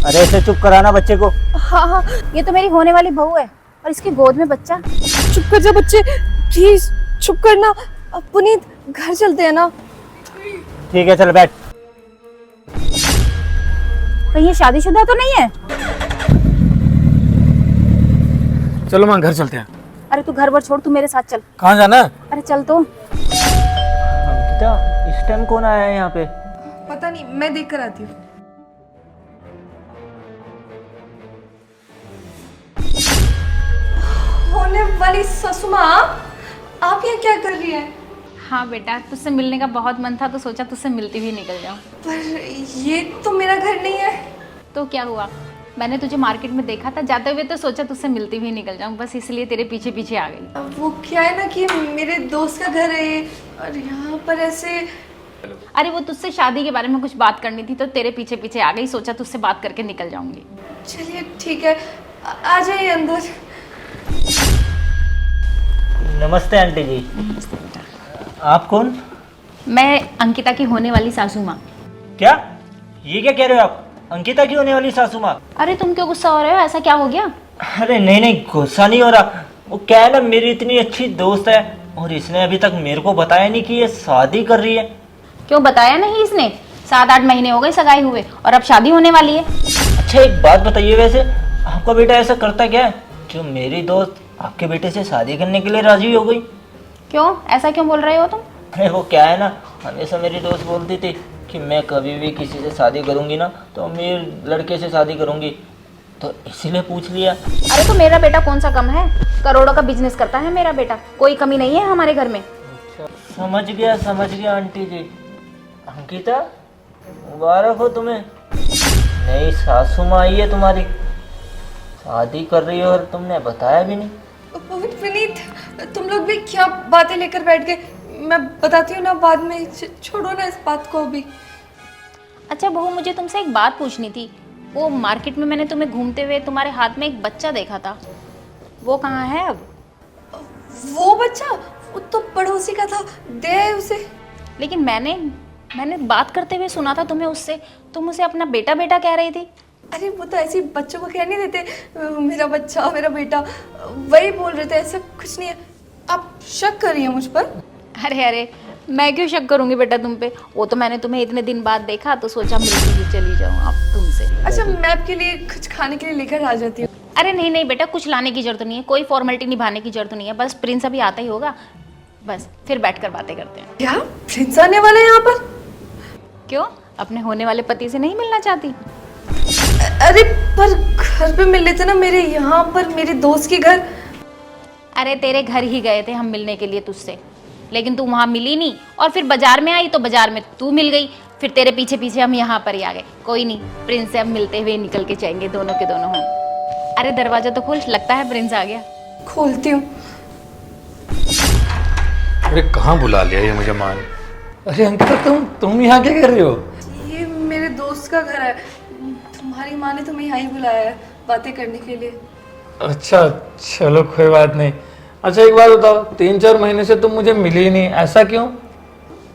अरे ऐसे चुप कराना बच्चे को। हाँ हाँ, ये तो मेरी होने वाली बहू है और इसकी गोद में बच्चा। चुप कर जा बच्चे, प्लीज चुप करना। अब पुनीत घर चलते हैं ना। ठीक है चल बैठ। कहीं ये शादीशुदा तो नहीं है? चलो माँ घर चलते हैं। अरे तू घर वर छोड़, तू मेरे साथ चल। कहाँ जाना है? अरे चल तो। अंकिता, इस टाइम कौन आया है यहाँ पे? पता नहीं, मैं देख कर आती हूँ। होने वाली ससु माँ, आप यहाँ क्या कर रही हैं? हाँ बेटा, तुझसे मिलने का बहुत मन था तो सोचा तुझसे मिलती हुई निकल जाऊं। पर ये तो मेरा घर नहीं है। तो क्या हुआ, मैंने तुझे मार्केट में देखा था जाते हुए तो सोचा तुझसे मिलती हुई निकल जाऊं, बस इसलिए तेरे पीछे पीछे आ गई। अब वो क्या है ना कि मेरे दोस्त का घर है ये, और यहाँ पर ऐसे। अरे वो तुझसे शादी के बारे में कुछ बात करनी थी तो तेरे पीछे पीछे आ गई, सोचा तुझसे बात करके निकल जाऊंगी। चलिए ठीक है, आ जाइए अंदर। नमस्ते आंटी जी। आप कौन? मैं अंकिता की होने वाली सासू माँ। क्या? ये क्या कह रहे हो आप? अंकिता की होने वाली सासू माँ? अरे तुम क्यों गुस्सा हो रहे हो, ऐसा क्या हो गया? अरे नहीं नहीं, गुस्सा नहीं हो रहा। वो क्या है ना, मेरी इतनी अच्छी दोस्त है और इसने अभी तक मेरे को बताया नहीं कि ये शादी कर रही है। क्यों बताया नहीं इसने? 7-8 महीने हो गए सगाई हुए और अब शादी होने वाली है। अच्छा एक बात बताइए, वैसे आपका बेटा ऐसा करता क्या है जो मेरी दोस्त आपके बेटे से शादी करने के लिए राजी हो गई? क्यों, ऐसा क्यों बोल रहे हो तुम? अरे वो क्या है ना, हमेशा मेरी दोस्त बोलती थी कि मैं कभी भी किसी से शादी करूंगी ना तो अमीर लड़के से शादी करूंगी, तो इसीलिए पूछ लिया। अरे तो मेरा बेटा कौन सा कम है, करोड़ों का बिजनेस करता है मेरा बेटा, कोई कमी नहीं है हमारे घर में। अच्छा समझ गया आंटी जी। अंकिता मुबारक हो तुम्हें, नई सासू माँ आई है तुम्हारी, शादी कर रही हो और तुमने बताया भी नहीं। विनीत, तुम लोग भी क्या बातें लेकर बैठ गए? मैं बताती हूँ ना बाद में, छोड़ो ना इस बात को अभी। अच्छा बहू, मुझे तुमसे एक बात पूछनी थी। वो मार्केट में मैंने तुम्हें घूमते हुए तुम्हारे हाथ में एक बच्चा देखा था, वो कहाँ है अब? वो बच्चा, वो तो पड़ोसी का था, दे उसे। लेकिन मैंने बात करते हुए सुना था तुम्हें उससे, तुम उसे अपना बेटा बेटा कह रही थी। अरे वो तो ऐसे बच्चों को कह नहीं देते मेरा बच्चा मेरा बेटा, वही बोल रहे थे, ऐसा कुछ नहीं है। आप शक कर रही हैं मुझ पर? अरे मैं क्यों शक करूंगी बेटा तुम पे, वो तो मैंने तुम्हें इतने दिन बाद देखा तो सोचा मिलती हुई चली जाऊँ अब तुमसे। अच्छा मैं आपके लिए कुछ खाने के लिए लेकर आ जाती हूँ। अरे नहीं बेटा, कुछ लाने की जरूरत नहीं है, कोई फॉर्मेलिटी निभाने की जरूरत नहीं है, बस प्रिंस अभी आता ही होगा, बस फिर बैठकर बातें करते हैं। क्या प्रिंस आने वाला है यहाँ पर? क्यों, अपने होने वाले पति से नहीं मिलना चाहती? अरे पर घर पे मिल लेते ना, मेरे यहाँ पर मेरे दोस्त के घर। अरे तेरे घर ही गए थे हम मिलने के लिए तुझसे, लेकिन तू वहाँ मिली नहीं, और फिर बाजार में आई तो बाजार में तू मिल गई, फिर तेरे पीछे पीछे हम यहाँ पर ही आ गए। कोई नहीं, प्रिंस से अब मिलते हुए निकल के जाएंगे दोनों के दोनों हम। अरे दरवाजा तो खोल, लगता है प्रिंस आ गया। खोलती हूँ। अरे कहाँ बुला लिया ये मुझे मान। अरे अंकिता, तुम यहाँ क्या कर रही हो? ये मेरे दोस्त का घर है, तुम्हारी माँ ने तुम्हें यहाँ ही बुलाया है बातें करने के लिए। अच्छा चलो कोई बात नहीं। अच्छा एक बात बताओ, 3-4 महीने से तुम मुझे मिली ही नहीं, ऐसा क्यों?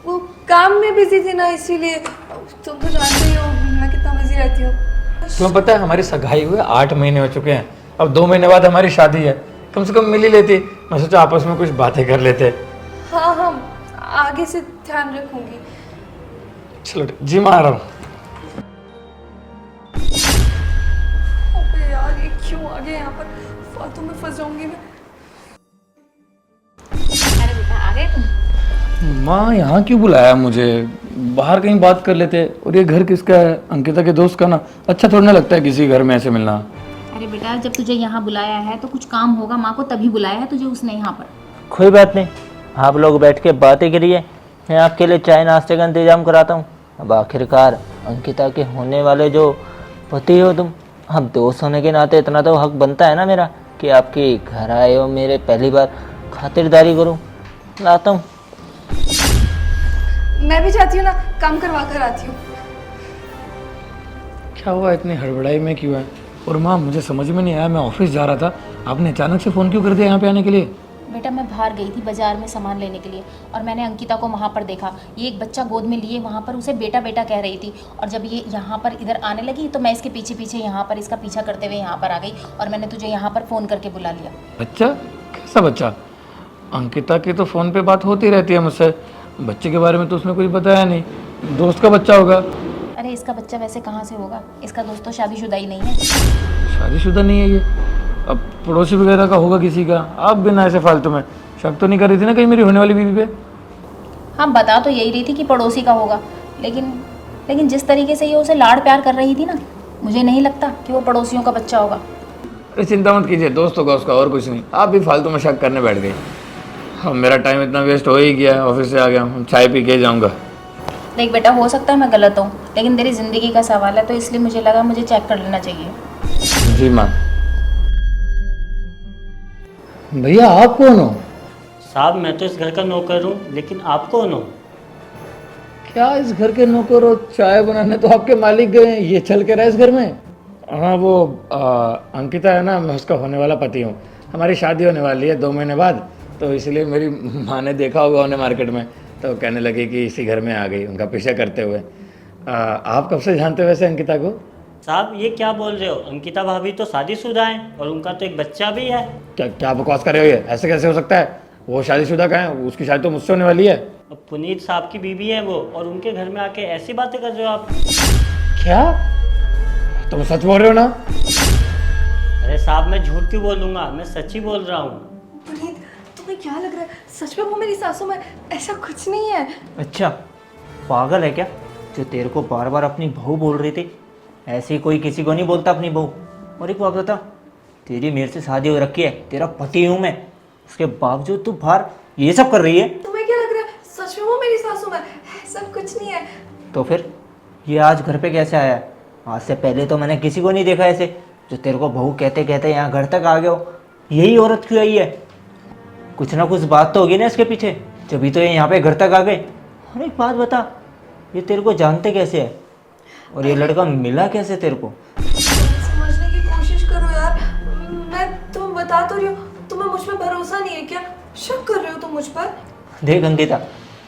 वो काम में बिजी थी ना, इसीलिए। तुम तो जानते ही हो मैं कितना बिजी रहती हूँ। तुम्हें पता है हमारी सगाई हुए 8 महीने हो चुके हैं, अब 2 महीने बाद हमारी शादी है, कम से कम मिल ही लेती। मैं सोचा आपस में कुछ बातें कर लेते। हाँ हाँ, आगे से ध्यान रखूंगी। चलो जी मैं आ रहा हूँ। अबे यार ये क्यों आ गए यहाँ पर, फालतू में फंस जाऊंगी मैं। अरे बेटा आ गए तुम? माँ यहाँ क्यों बुलाया मुझे? बाहर कहीं बात कर लेते। और ये घर किसका है? अंकिता के दोस्त का ना, अच्छा थोड़ा ना लगता है किसी घर में ऐसे मिलना। अरे बेटा, जब तुझे यहाँ बुलाया है तो कुछ काम होगा, माँ को तभी बुलाया है तुझे उसने यहाँ पर। कोई बात नहीं, आप लोग बैठ के बातें करिए, मैं आपके लिए चाय नाश्ते का इंतजाम कराता हूँ। अब आखिरकार अंकिता के होने वाले जो पति हो तुम, अब दोस्त होने के नाते इतना तो हक बनता है ना मेरा कि आपके घर आए हो, मेरे पहली बार खातिरदारी करूँ। लाता हूँ। मैं भी चाहती हूँ ना, काम करवा कर आती हूँ। क्या हुआ, इतनी हड़बड़ाई में क्यों है? और माँ मुझे समझ में नहीं आया, मैं ऑफिस जा रहा था, आपने अचानक से फ़ोन क्यों कर दिया यहाँ पे आने के लिए? बेटा मैं बाहर गई थी बाजार में सामान लेने के लिए और मैंने अंकिता को वहाँ पर देखा। ये एक बच्चा गोद में लिए वहाँ पर उसे बेटा बेटा कह रही थी और जब ये यहाँ पर इधर आने लगी तो मैं इसके पीछे पीछे यहाँ पर इसका पीछा करते हुए यहाँ पर आ गई और मैंने तुझे यहाँ पर फ़ोन करके बुला लिया। बच्चा? कैसा बच्चा? अंकिता की तो फ़ोन पे बात होती रहती है मुझसे, बच्चे के बारे में तो उसने कुछ बताया नहीं। दोस्त का बच्चा होगा। अरे इसका बच्चा वैसे कहाँ से होगा, इसका दोस्त तो शादीशुदा ही नहीं है। शादीशुदा नहीं है ये? अब पड़ोसी वगैरह का होगा किसी का। आप बिना ऐसे फालतू में शक तो नहीं कर रही थी ना कहीं मेरी होने वाली बीवी पे? हाँ बता तो यही रही थी कि पड़ोसी का होगा, लेकिन जिस तरीके से ये उसे लाड़ प्यार कर रही थी ना, मुझे नहीं लगता कि वो पड़ोसियों का बच्चा होगा। अरे चिंता मत कीजिए, दोस्त होगा उसका और कुछ नहीं। आप भी फालतू में शक करने बैठ गई। अब मेरा टाइम इतना वेस्ट हो ही गया, ऑफिस से आ गया हूँ, चाय पी के जाऊँगा। देख बेटा हो सकता है मैं गलत हूँ, लेकिन तेरी ज़िंदगी का सवाल है तो इसलिए मुझे लगा मुझे चेक कर लेना चाहिए। जी माँ। भैया आप कौन हो? साहब मैं तो इस घर का नौकर हूँ, लेकिन आप कौन हो? क्या इस घर के नौकर हो? चाय बनाने तो आपके मालिक गए, ये चल के रहा इस घर में? हाँ वो अंकिता है ना, मैं उसका होने वाला पति हूँ। हमारी शादी होने वाली है 2 महीने बाद, तो इसलिए मेरी माँ ने देखा होगा उन्हें मार्केट में, तो कहने लगी कि इसी घर में आ गई उनका पीछा करते हुए। आप कब से जानते हो वैसे अंकिता को? साहब ये क्या बोल रहे हो? अंकिता भाभी तो शादीशुदा हैं और उनका तो एक बच्चा भी है। क्या क्या बकवास कर रहे हो? ये ऐसे कैसे हो सकता है? वो शादीशुदा का है, उसकी शादी तो मुझसे होने वाली है। अब पुनीत साहब की बीवी है वो, और उनके घर में आके ऐसी बातें कर रहे हो आप? क्या तुम सच बोल रहे हो ना? अरे साहब मैं झूठ क्यों बोलूँगा, मैं सच ही बोल रहा हूँ। पुनीत तुम्हें क्या लग रहा है, सच में वो मेरी सासू माँ? ऐसा कुछ नहीं है। अच्छा पागल है क्या जो तेरे को बार बार अपनी बहू बोल रही थी? ऐसे कोई किसी को नहीं बोलता अपनी बहू। और एक बात बता, तेरी मेरे से शादी हो रखी है, तेरा पति हूँ मैं, उसके बावजूद तू बाहर ये सब कर रही है? तुम्हें क्या लग रहा है, सच में वो मेरी सासू माँ? ऐसा कुछ नहीं है। तो फिर ये आज घर पे कैसे आया? आज से पहले तो मैंने किसी को नहीं देखा ऐसे, जो तेरे को बहू कहते कहते यहाँ घर तक आ गया हो। यही औरत क्यों आई है? कुछ ना कुछ बात तो होगी ना इसके पीछे, जभी तो ये यहाँ पे घर तक आ गए। और एक बात बता, ये तेरे को जानते कैसे है और ये लड़का मिला कैसे तेरे को? समझने की कोशिश करो यार, मैं तुम्हें बता तो रही हूँ, तुम्हें मुझ पर भरोसा नहीं है क्या? शक कर रहे हो तुम मुझ पर? देख अंकिता,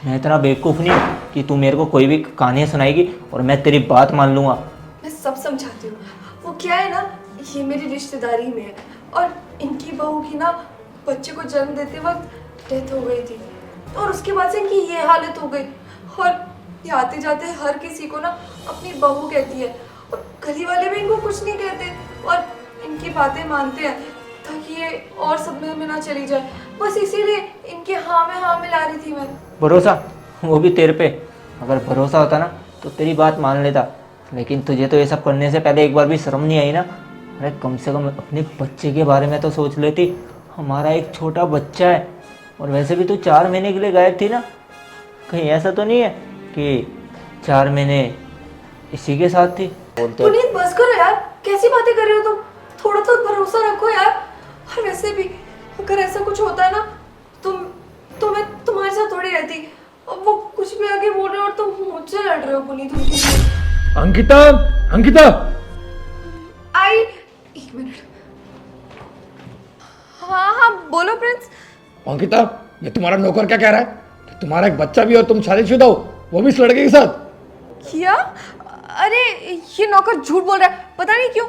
मैं इतना बेवकूफ़ नहीं हूँ कि तू मेरे को कोई भी कहानियाँ सुनाएगी और मैं तेरी बात मान लूँगा। मैं सब समझाती हूँ। वो क्या है ना, ये मेरी रिश्तेदारी में है और इनकी बहू की ना बच्चे को जन्म देते वक्त डेथ हो गई थी, और उसके बाद से इनकी ये हालत हो गई। और ये आते जाते हर किसी को ना अपनी बहू कहती है, और गली वाले भी इनको कुछ नहीं कहते और इनकी बातें मानते हैं ताकि ये और सदमे में ना चली जाए। बस इसीलिए इनके हाँ में हाँ मिला रही थी मैं। भरोसा? वो भी तेरे पे? अगर भरोसा होता ना तो तेरी बात मान लेता, लेकिन तुझे तो ये सब करने से पहले एक बार भी शर्म नहीं आई ना? अरे कम से कम अपने बच्चे के बारे में तो सोच लेती। हमारा एक छोटा बच्चा है, और वैसे भी तू 4 महीने के लिए गायब थी ना, कहीं ऐसा तो नहीं है कि 4 महीने इसी के साथ थी? बोलते पुनीत बस करो यार, कैसी बातें कर रहे हो तुम? थोड़ा तो भरोसा रखो यार। और वैसे भी अगर ऐसा कुछ होता है ना, मैं तुम्हारे साथ थोड़ी रहती। अब वो कुछ भी आगे बोल रहे हो और तुम मुझसे लड़ रहे हो पुनीत। अंकिता, अंकिता आई 1 मिनट। हाँ हाँ बोलो प्रिंस। अंकिता, ये तुम्हारा नौकर क्या कह रहा है कि तुम्हारा एक बच्चा भी और तुम शादीशुदा हो, वो भी इस लड़के के साथ? क्या? अरे ये नौकर झूठ बोल रहा है, पता नहीं क्यों।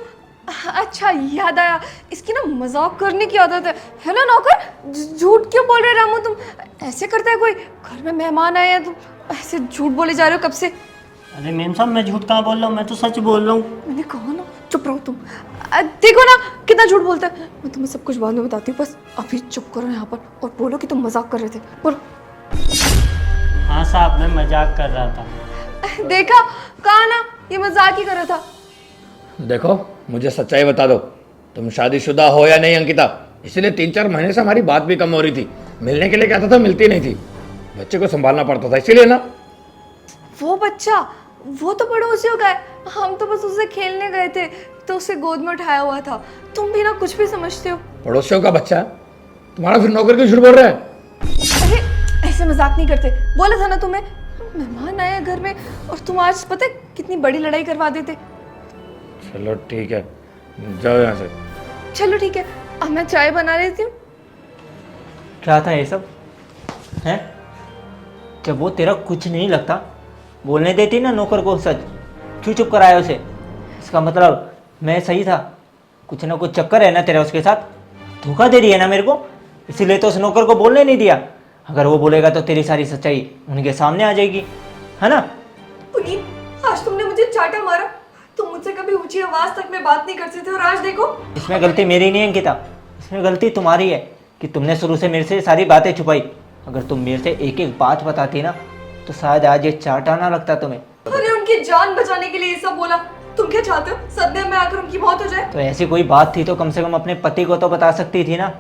अच्छा याद आया, इसकी ना मजाक करने की आदत है ना नौकर? झूठ क्यों बोल रहे रामू तुम? ऐसे करता है कोई? घर में मेहमान आए हैं, तुम ऐसे झूठ बोले जा रहे हो कब से? अरे मेम साहब मैं झूठ कहाँ बोल रहा हूँ, मैं तो सच बोल रहा हूँ। मैंने कहा ना चुप रहो तुम। देखो ना कितना झूठ बोलता है। मैं तुम्हें सब कुछ बाद में बताती हूँ, बस अभी चुप करो यहाँ पर और बोलो कि तुम मजाक कर रहे थे। बोलो। हाँ साहब मैं मजाक कर रहा था। देखा, कहा ना ये मजाक ही कर रहा था। देखो मुझे सच्चाई बता दो, तुम शादीशुदा हो या नहीं अंकिता? इसीलिए 3-4 महीने से हमारी बात भी कम हो रही थी। मिलने के लिए कहता था, मिलती नहीं थी। बच्चे को संभालना पड़ता था इसीलिए ना। वो बच्चा वो तो पड़ोसियों का है, हम तो बस उसे खेलने गए थे तो उसे गोद में उठाया हुआ था। तुम भी ना कुछ भी समझते हो। पड़ोसियों का बच्चा? तुम्हारा फिर नौकर क्यों झूठ बोल रहा है? अरे ऐसे मजाक नहीं करते, बोला था ना तुम्हें। मेहमान आए घर में और तुम आज पता है कितनी बड़ी लड़ाई करवा देते। चलो ठीक है, जाओ यहाँ से। चलो ठीक है, अब मैं चाय बना लेती हूँ। क्या था ये सब हैं? जब वो तेरा कुछ नहीं लगता बोलने देती ना नौकर को सच, क्यों चुप कराया उसे? इसका मतलब मैं सही था, कुछ ना कुछ चक्कर है ना तेरा उसके साथ, धोखा दे रही है ना मेरे को, इसीलिए तो उस नौकर को बोलने नहीं दिया। अगर वो बोलेगा तो तेरी सारी सच्चाई उनके सामने आ जाएगी, है ना? पुनीत, आज तुमने मुझे चाटा मारा। तुम मुझसे कभी ऊंची आवाज तक में बात नहीं करते थे और आज देखो। इसमें गलती मेरी नहीं है अंकिता, इसमें गलती तुम्हारी है कि तुमने शुरू से मेरे से सारी बातें छुपाई। अगर तुम मेरे से एक एक बात बताती ना तो शायद आज ये चाटा ना लगता तुम्हें। अरे उनकी जान बचाने के लिए ये सब बोला। तुम क्या चाहते हो, सदमे में आकर उनकी मौत हो जाए? तो ऐसी कोई बात थी तो कम से कम अपने पति को तो बता सकती थी ना।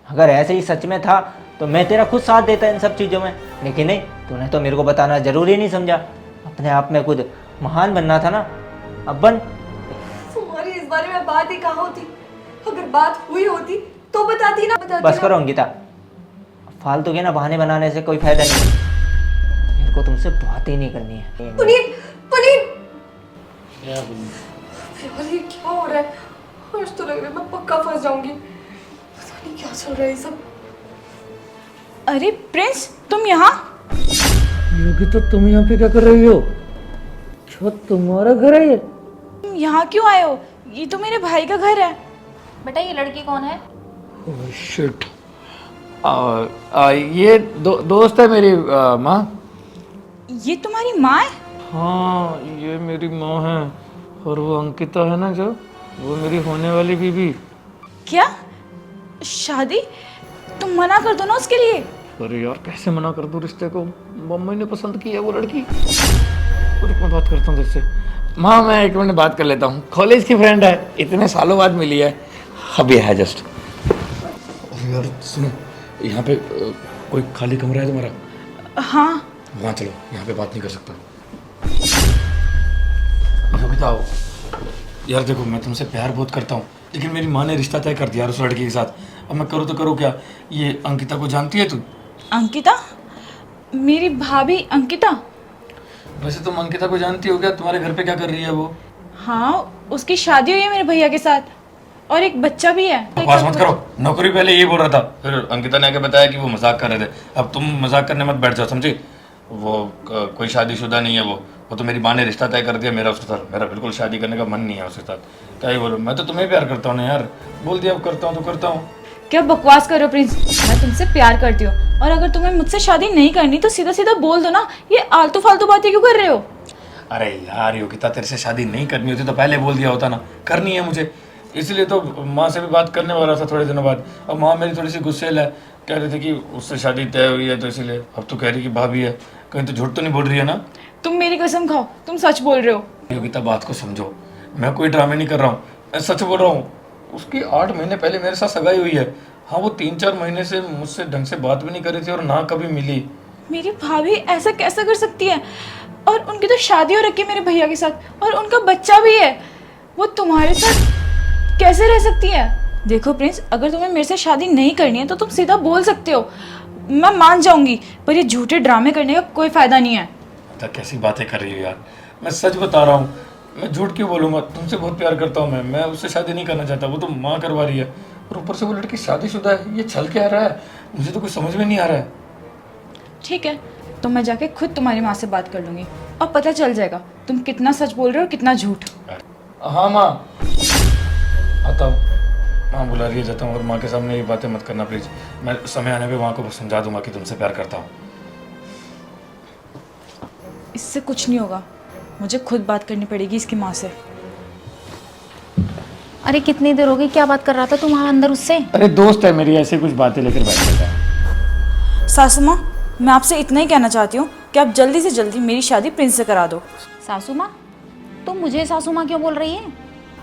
अगर ऐसे ही सच में था तो मैं तेरा खुद साथ देता इन सब चीज़ों में, लेकिन नहीं, तूने तो मेरे को बताना जरूरी नहीं समझा। अपने आप में खुद महान बनना था ना, अब बन। तुम्हारी इस बारे में बात ही कहाँ होती? अगर बात हुई होती तो बताती ना, बताती बस ना। करो अंकिता, फालतू के ना बहाने बनाने से कोई फायदा नहीं। मेरे को तुमसे बात ही नहीं करनी है। पुनीत, पुनीत, यार ये क्या हो रहा है? आज तो लग रहा है मैं पक्का फंस जाऊंगी। पता नहीं क्या चल रहा है ये सब। अरे प्रिंस, तुम यहाँ? योगी तो तुम यहाँ पे क्या कर रही हो? क्या तुम्हारा घर है ये? तुम यहाँ क्यों आए हो? ये तो मेरे भाई का घर है। बेटा ये लड़की कौन है? Oh shit. ये दोस्त है मेरी माँ। ये तुम्हारी माँ है? हाँ, ये मेरी माँ है। और वो अंकिता है ना जो, वो मेरी होने वाली बीवी। क्या शादी? तुम मना कर दो ना उसके लिए। अरे यार कैसे मना कर दूँ रिश्ते को? मम्मी ने पसंद की है वो लड़की। रुक मैं बात करता हूँ तुझसे। माँ मैं एक मिनट बात कर लेता हूँ। कॉलेज की फ्रेंड है, इतने सालों बाद मिली है, अभी है जस्ट। अरे यार सुनो, यहाँ पे कोई खाली कमरा है तुम्हारा? हाँ। वहाँ चलो, यहाँ पे बात नहीं कर सकता। योगिता आओ। यार देखो मैं तुमसे प्यार बहुत करता हूँ, लेकिन मेरी माँ ने रिश्ता तय कर दिया उस लड़की के साथ। अब मैं करूँ तो करूँ क्या? ये अंकिता को जानती है तू? अंकिता? मेरी भाभी अंकिता? वैसे तुम अंकिता को जानती हो क्या? तुम्हारे घर पे क्या कर रही है वो? हाँ, उसकी शादी हुई है मेरे भैया के साथ और एक बच्चा भी है। बकवास मत करो। नौकरी पहले ये बोल रहा था, फिर अंकिता ने आके बताया कि वो मजाक कर रहे थे। अब तुम मजाक करने मत बैठ जाओ, समझी? वो कोई शादीशुदा नहीं है वो तो मेरी माँ ने रिश्ता तय कर दिया मेरा उसके साथ। मेरा बिल्कुल शादी करने का मन नहीं है उसके साथ। क्या ही बोलूँ, मैं तो तुम्हें प्यार करता हूँ ना यार। बोल दिया अब करता हूँ तो करता हूँ। क्या बकवास कर रहे हो प्रिंस? मैं तुमसे प्यार करती हूँ और अगर तुम्हें मुझसे शादी नहीं करनी तो सीधा सीधा बोल दो ना। ये आलतू फालतू बातें क्यों कर रहे हो? अरे यार योगिता, तेरे से शादी नहीं करनी होती तो पहले बोल दिया होता ना। करनी है मुझे, इसलिए तो माँ से भी बात करने वाला था थोड़े दिनों बाद। अब माँ मेरी थोड़ी सी गुस्सेल है, कह रहे थे कि उससे शादी तय हुई है तो इसीलिए। अब तो कह रही कि भाभी है, कहीं तो झूठ तो नहीं बोल रही है ना? तुम मेरी कसम खाओ, तुम सच बोल रहे हो। योगिता बात को समझो, मैं कोई ड्रामे नहीं कर रहा हूँ, मैं सच बोल रहा हूँ। उसकी 8 महीने पहले मेरे साथ सगाई हुई है। हाँ, वो 3-4 महीने से मुझसे ढंग से बात भी नहीं कर रही थी और ना कभी मिली। मेरी भाभी ऐसा कैसा कर सकती है? और उनकी तो शादी हो रखी है मेरे भैया के साथ और उनका बच्चा भी है। वो तुम्हारे साथ कैसे रह सकती है? देखो प्रिंस, अगर तुम्हें मेरे से शादी नहीं करनी है तो तुम सीधा बोल सकते हो, मैं मान जाऊंगी। पर ये झूठे ड्रामे करने का कोई फायदा नहीं है। तो कैसी बातें कर रही हो यार? मैं सच बता रहा हूँ, मैं झूठ क्यों बोलूँगा? तुमसे बहुत प्यार करता हूँ मैं उससे शादी नहीं करना चाहता। वो तो माँ करवा रही है और ऊपर से वो लड़की शादीशुदा है। ये छल के आ रहा है, मुझे तो कुछ समझ में नहीं आ रहा है। ठीक है, तो मैं जाके खुद तुम्हारी माँ से बात कर लूंगी और पता चल जाएगा तुम कितना सच बोल रहे हो और कितना झूठ। हाँ माँ, आता हूँ। माँ बुला रही है, जाता हूँ। और माँ के सामने ये बातें मत करना प्लीज़। मैं समय आने पे माँ को समझा दूंगा कि तुमसे प्यार करता हूँ। इससे कुछ नहीं होगा, मुझे खुद बात करनी पड़ेगी इसकी माँ से। अरे कितनी देर हो गई, क्या बात कर रहा था तू वहाँ अंदर उससे? अरे दोस्त है मेरी, ऐसे कुछ बातें लेकर बैठ जाता है। सासू माँ, मैं आपसे इतना ही कहना चाहती हूँ कि आप जल्दी से जल्दी मेरी शादी प्रिंस से करा दो। सासू माँ? तुम मुझे सासू माँ क्यों बोल रही है?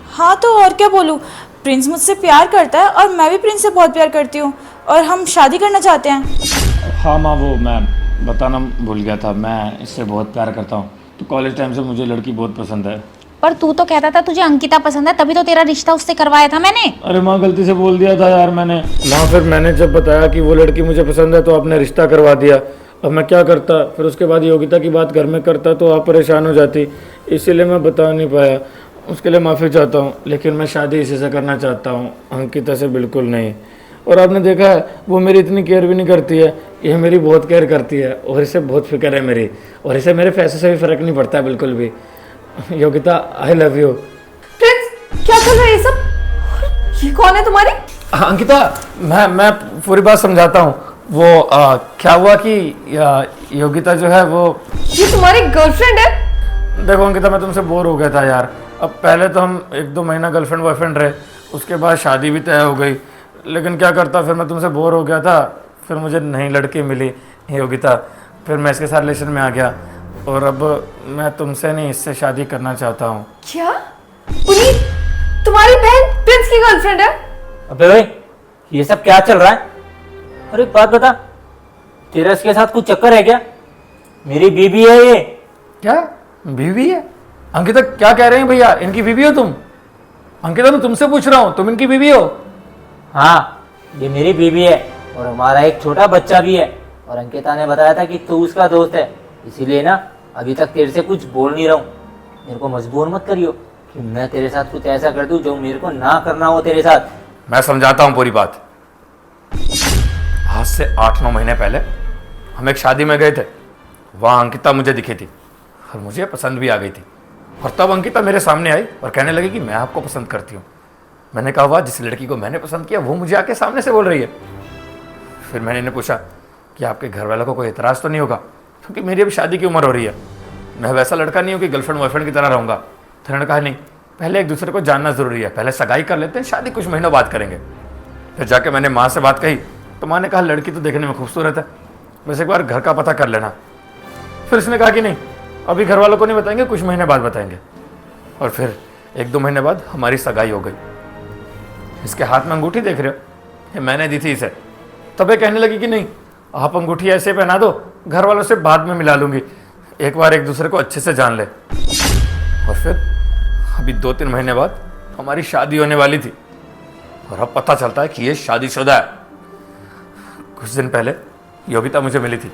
हाँ तो और क्या बोलूँ, प्रिंस मुझसे प्यार करता है और मैं भी प्रिंस से बहुत प्यार करती हूँ और हम शादी करना चाहते हैं। हाँ माँ, वो मैं बताना भूल गया था, मैं इससे बहुत प्यार करता हूँ। तो कॉलेज टाइम से मुझे लड़की बहुत पसंद है। पर तू तो कहता था तुझे अंकिता पसंद है, तभी तो तेरा रिश्ता उससे करवाया था मैंने। अरे माँ, गलती से बोल दिया था यार मैंने। माँ फिर मैंने जब बताया कि वो लड़की मुझे पसंद है तो आपने रिश्ता करवा दिया। अब मैं क्या करता? फिर उसके बाद योगिता की बात घर में करता तो आप परेशान हो जाती, इसीलिए मैं बता नहीं पाया। उसके लिए माफ़ी चाहता हूँ, लेकिन मैं शादी इसी से करना चाहता हूँ, अंकिता से बिल्कुल नहीं। और आपने देखा है वो मेरी इतनी केयर भी नहीं करती है, ये मेरी बहुत केयर करती है और इसे बहुत फिक्र है मेरी, और इसे मेरे पैसे से भी फर्क नहीं पड़ता है बिल्कुल भी। Yogita, I love you. Prince, क्या चल रहा है ये सब? ये कौन है तुम्हारी? अंकिता, मैं पूरी बात समझाता हूँ। वो क्या हुआ कि योगिता जो है वो, ये तुम्हारी गर्लफ्रेंड है? देखो अंकिता, मैं तुमसे बोर हो गया था यार। अब पहले तो हम 1-2 महीना गर्लफ्रेंड बॉयफ्रेंड रहे, उसके बाद शादी भी तय हो गई, लेकिन क्या करता, फिर मैं तुमसे बोर हो गया था, फिर मुझे नई लड़की मिली योगिता, फिर मैं इसके साथ रिलेशन में आ गया और अब मैं तुमसे नहीं, इससे शादी करना चाहता हूँ। क्या पुनीत, तुम्हारी बहन प्रिंस की गर्लफ्रेंड है? अबे भाई, ये सब क्या चल रहा है? अरे एक बात बता, तेरा इसके साथ कुछ चक्कर है क्या? मेरी बीबी है ये। क्या बीवी है? अंकिता क्या कह रहे हैं भैया, इनकी बीवी हो तुम? अंकिता मैं तुमसे पूछ रहा हूँ, तुम इनकी बीवी हो? हाँ, ये मेरी बीबी है और हमारा एक छोटा बच्चा भी है। और अंकिता ने बताया था कि तू उसका दोस्त है, इसीलिए ना अभी तक तेरे से कुछ बोल नहीं रहा हूँ। मेरे को मजबूर मत करियो कि मैं तेरे साथ कुछ ऐसा कर दूं जो मेरे को ना करना हो तेरे साथ। मैं समझाता हूँ पूरी बात। आज से 8-9 महीने पहले हम एक शादी में गए थे, वहाँ अंकिता मुझे दिखी थी और मुझे पसंद भी आ गई थी। और तब अंकिता मेरे सामने आई और कहने लगी कि मैं आपको पसंद करती हूँ। मैंने कहा वाह, जिस लड़की को मैंने पसंद किया वो मुझे आके सामने से बोल रही है। फिर मैंने इन्हें पूछा कि आपके घर वालों को कोई एतराज़ तो नहीं होगा, क्योंकि मेरी अभी शादी की उम्र हो रही है, मैं वैसा लड़का नहीं हूँ कि गर्लफ्रेंड बॉयफ्रेंड की तरह रहूँगा। तो उन्होंने कहा नहीं, पहले एक दूसरे को जानना ज़रूरी है, पहले सगाई कर लेते हैं, शादी कुछ महीनों बाद करेंगे। फिर जाके मैंने माँ से बात कही तो माँ ने कहा लड़की तो देखने में खूबसूरत है, बस एक बार घर का पता कर लेना। फिर उसने कहा कि नहीं, अभी घर वालों को नहीं बताएंगे, कुछ महीने बाद बताएंगे। और फिर 1-2 महीने बाद हमारी सगाई हो गई। इसके हाथ में अंगूठी देख रहे हो, ये मैंने दी थी इसे। तब ये कहने लगी कि नहीं, आप अंगूठी ऐसे पहना दो, घर वालों से बाद में मिला लूँगी, एक बार एक दूसरे को अच्छे से जान ले। और फिर अभी 2-3 महीने बाद हमारी शादी होने वाली थी और अब पता चलता है कि ये शादीशुदा है। कुछ दिन पहले योगिता मुझे मिली थी।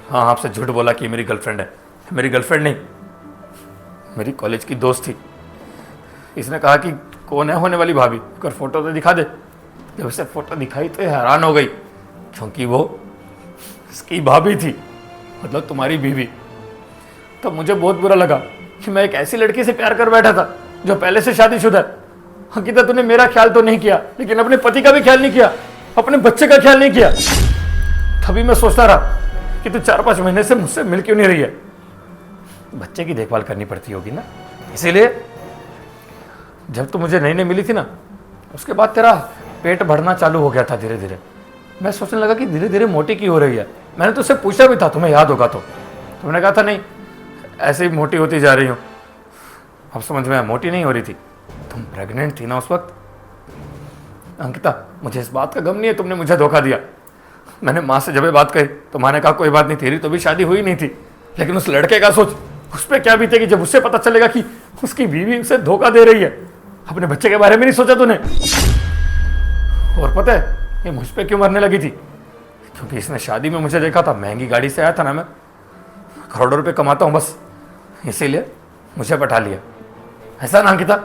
हाँ, आपसे झूठ बोला कि मेरी गर्लफ्रेंड है। मेरी गर्लफ्रेंड नहीं, मेरी कॉलेज की दोस्त थी। इसने कहा कि कौन है होने वाली भाभी, अगर फोटो तो दिखा दे। जब उसे फोटो दिखाई तो हैरान हो गई, क्योंकि वो इसकी भाभी थी, मतलब तुम्हारी बीवी। तब मुझे बहुत बुरा लगा कि मैं एक ऐसी लड़की से प्यार कर बैठा था जो पहले से शादीशुदा है। हकीकत तूने मेरा ख्याल तो नहीं किया, लेकिन अपने पति का भी ख्याल नहीं किया, अपने बच्चे का ख्याल नहीं किया। तभी मैं सोचता रहा कि तू 4-5 महीने से मुझसे मिल क्यों नहीं रही है। बच्चे की देखभाल करनी पड़ती होगी ना, इसीलिए। जब तू मुझे नई मिली थी ना, उसके बाद तेरा पेट बढ़ना चालू हो गया था धीरे धीरे। मैं सोचने लगा कि धीरे धीरे मोटी क्यों हो रही है। मैंने तुझसे पूछा भी था, तुम्हें याद होगा तो। तुमने कहा था नहीं, ऐसे ही मोटी होती जा रही हूँ। अब समझ में आया, मोटी नहीं हो रही थी, तुम प्रेग्नेंट थी ना उस वक्त। अंकिता, मुझे इस बात का गम नहीं है तुमने मुझे धोखा दिया। मैंने माँ से जब ये बात कही तो माँ ने कहा कोई बात नहीं, तेरी तो भी शादी हुई नहीं थी, लेकिन उस लड़के का सोच, उस पर क्या बीतेगी जब उससे पता चलेगा कि उसकी बीवी उसे धोखा दे रही है। अपने बच्चे के बारे में नहीं सोचा तूने। और पता है ये मुझ पे क्यों मरने लगी थी? क्योंकि इसने शादी में मुझे देखा था, महंगी गाड़ी से आया था ना, मैं करोड़ों रुपए कमाता हूँ बस, इसीलिए मुझे पटा लिया। ऐसा ना अंकिता?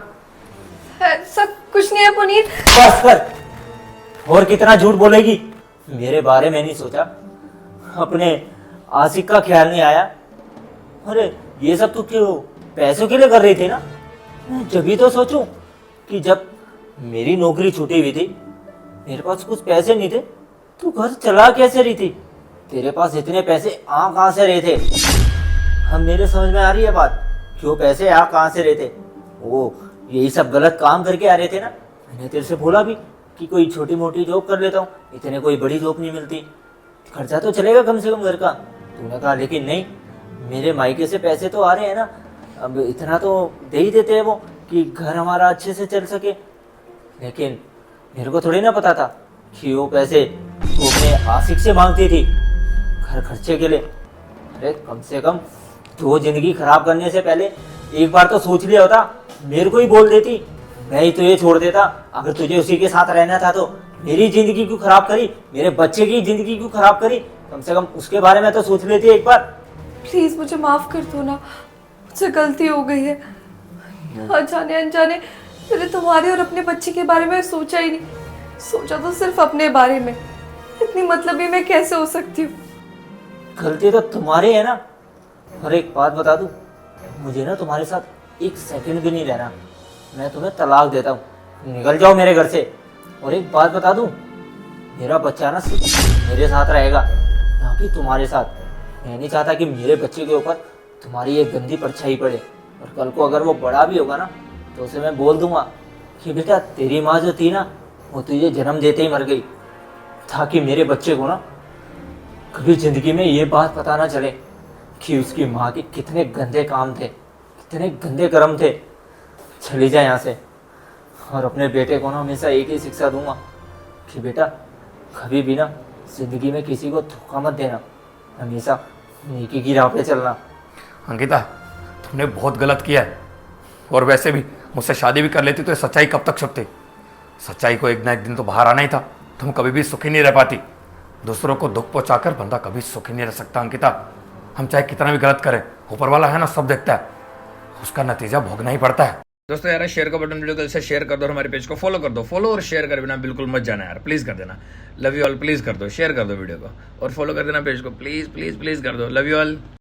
ऐसा कुछ नहीं है पुनीत। बस कर, और कितना झूठ बोलेगी? मेरे बारे में नहीं सोचा, अपने आशिक का ख्याल नहीं आया। अरे ये सब तू क्यों पैसों के लिए कर रही थी ना? मैं जब भी तो सोचूं कि जब मेरी नौकरी छूटी हुई थी, मेरे पास कुछ पैसे नहीं थे, तू घर चला कैसे रही थी? तेरे पास इतने पैसे आ कहाँ से रहे थे? हम मेरे समझ में आ रही है बात, क्यों पैसे आ कहाँ से रहे थे? वो यही सब गलत काम करके आ रहे थे ना। मैंने तेरे से बोला भी कि कोई छोटी मोटी जॉब कर लेता हूँ, इतने कोई बड़ी जॉब नहीं मिलती, खर्चा तो चलेगा कम से कम घर का। तूने कहा लेकिन नहीं, मेरे मायके से पैसे तो आ रहे हैं ना, अब इतना तो दे ही देते हैं वो कि घर हमारा अच्छे से चल सके। लेकिन मेरे को थोड़ी ना पता था कि वो पैसे वो अपने आशिक से मांगती थी घर खर्चे के लिए। अरे कम से कम दो जिंदगी खराब करने से पहले एक बार तो सोच लिया होता, मेरे को ही बोल देती, मैं ही तुझे छोड़ देता। अगर तुझे उसी के साथ रहना था तो मेरी जिंदगी क्यों खराब करी, मेरे बच्चे की जिंदगी क्यों खराब करी? कम से कम उसके बारे में तो सोच लेती एक बार। प्लीज मुझे माफ कर दो ना, मुझसे गलती हो गई है। अनजाने अनजाने मैंने तुम्हारे और अपने बच्चे के बारे में सोचा ही नहीं। सोचा तो सिर्फ अपने बारे में, इतनी मतलबी मैं कैसे हो सकती हूँ। गलती तो तुम्हारी है ना। और एक बात बता दूं, मुझे ना तुम्हारे साथ एक सेकंड भी नहीं रहना। मैं तुम्हें तलाक देता हूँ, निकल जाओ मेरे घर से। और एक बात बता दूं, मेरा बच्चा ना सिर्फ मेरे साथ रहेगा, ना कि तुम्हारे साथ। मैं नहीं चाहता कि मेरे बच्चे के ऊपर तुम्हारी ये गंदी परछाई पड़े। और कल को अगर वो बड़ा भी होगा ना, तो उसे मैं बोल दूंगा कि बेटा तेरी माँ जो थी ना, वो तुझे जन्म देते ही मर गई, ताकि मेरे बच्चे को ना कभी जिंदगी में ये बात पता ना चले कि उसकी माँ के कितने गंदे काम थे, कितने गंदे कर्म थे। चली जाए यहाँ से। और अपने बेटे को ना हमेशा एक ही शिक्षा दूंगा कि बेटा कभी भी ना जिंदगी में किसी को धोखा मत देना, हमेशा नेकी की राह पे चलना। अंकिता, तुमने बहुत गलत किया है। और वैसे भी मुझसे शादी भी कर लेती तो ये सच्चाई कब तक छुपती। सच्चाई को एक ना एक दिन तो बाहर आना ही था। तुम कभी भी सुखी नहीं रह पाती। दूसरों को दुख पहुंचाकर बंदा कभी सुखी नहीं रह सकता। अंकिता, हम चाहे कितना भी गलत करें, ऊपर वाला है ना सब देखता है, उसका नतीजा भोगना ही पड़ता है। दोस्तों यार, शेयर का बटन वीडियो को जैसे शेयर कर दो और हमारे पेज को फॉलो कर दो। फॉलो और शेयर कर बिना बिल्कुल मत जाना यार, प्लीज कर देना। लव यू ऑल, प्लीज कर दो, शेयर कर दो वीडियो को और फॉलो कर देना पेज को, प्लीज प्लीज प्लीज कर दो। Love you all.